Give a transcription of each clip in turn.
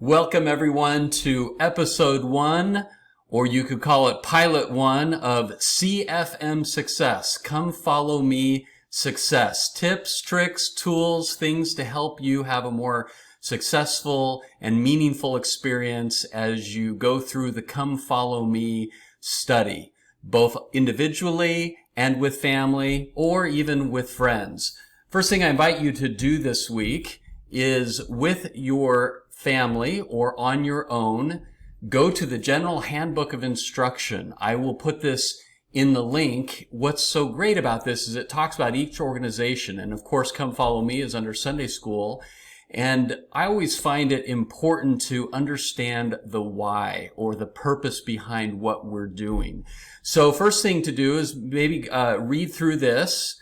Welcome everyone to episode 1, or you could call it pilot 1 of CFM Success. Come follow me success. Tips, tricks, tools, things to help you have a more successful and meaningful experience as you go through the Come Follow Me study, both individually and with family or even with friends. First thing I invite you to do this week is with your family or on your own, go to the General Handbook of Instruction. I will put this in the link. What's so great about this is it talks about each organization. And of course, Come Follow Me is under Sunday School. And I always find it important to understand the why or the purpose behind what we're doing. So first thing to do is maybe read through this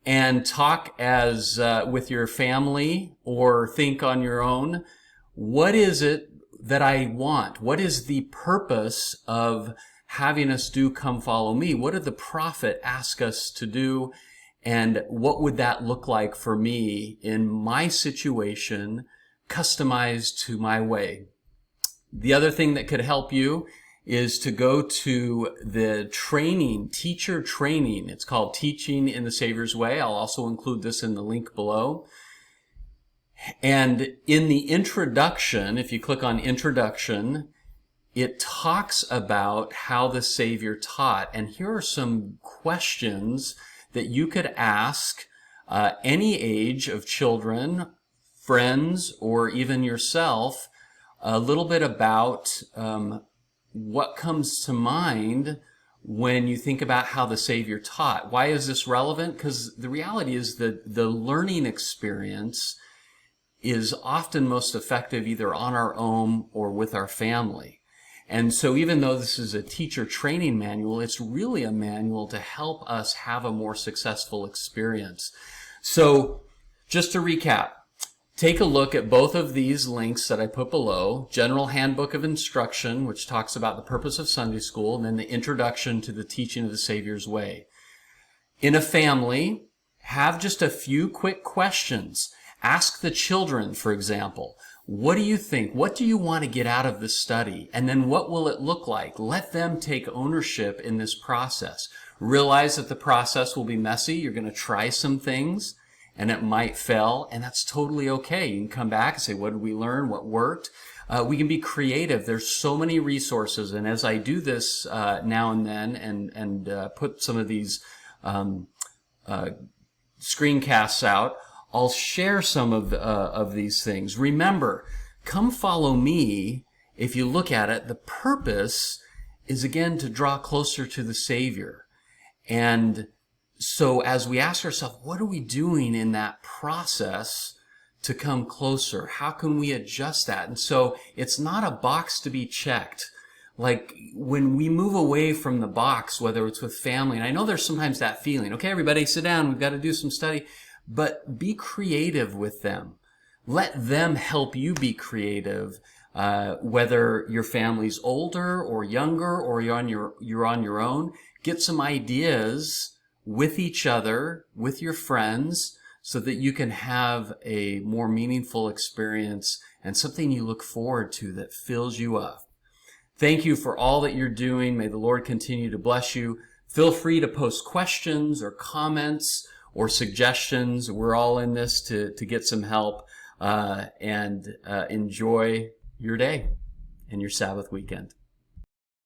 and talk as with your family or think on your own. What is it that I want? What is the purpose of having us do Come Follow Me? What did the prophet ask us to do? And what would that look like for me in my situation, customized to my way? The other thing that could help you is to go to the training, teacher training. It's called Teaching in the Savior's Way. I'll also include this in the link below. And in the introduction, if you click on introduction, it talks about how the Savior taught. And here are some questions that you could ask any age of children, friends, or even yourself, a little bit about what comes to mind when you think about how the Savior taught. Why is this relevant? Because the reality is that the learning experience is often most effective either on our own or with our family. And so even though this is a teacher training manual, it's really a manual to help us have a more successful experience. So just to recap, take a look at both of these links that I put below, General Handbook of Instruction, which talks about the purpose of Sunday School, and then the Introduction to the Teaching of the Savior's Way. In a family, have just a few quick questions. Ask the children, for example, what do you think? What do you want to get out of this study? And then what will it look like? Let them take ownership in this process. Realize that the process will be messy. You're going to try some things and it might fail, and that's totally okay. You can come back and say, what did we learn? What worked? We can be creative. There's so many resources. And as I do this now and then and put some of these screencasts out, I'll share some of these things. Remember, Come Follow Me, if you look at it, the purpose is again to draw closer to the Savior. And so as we ask ourselves, what are we doing in that process to come closer? How can we adjust that? And so it's not a box to be checked. Like when we move away from the box, whether it's with family, and I know there's sometimes that feeling, okay, everybody sit down, we've got to do some study. But be creative with them. Let them help you be creative, whether your family's older or younger or you're on your own. Get some ideas with each other, with your friends, so that you can have a more meaningful experience and something you look forward to that fills you up. Thank you for all that you're doing. May the Lord continue to bless you. Feel free to post questions or comments or suggestions. We're all in this to get some help, and enjoy your day and your Sabbath weekend.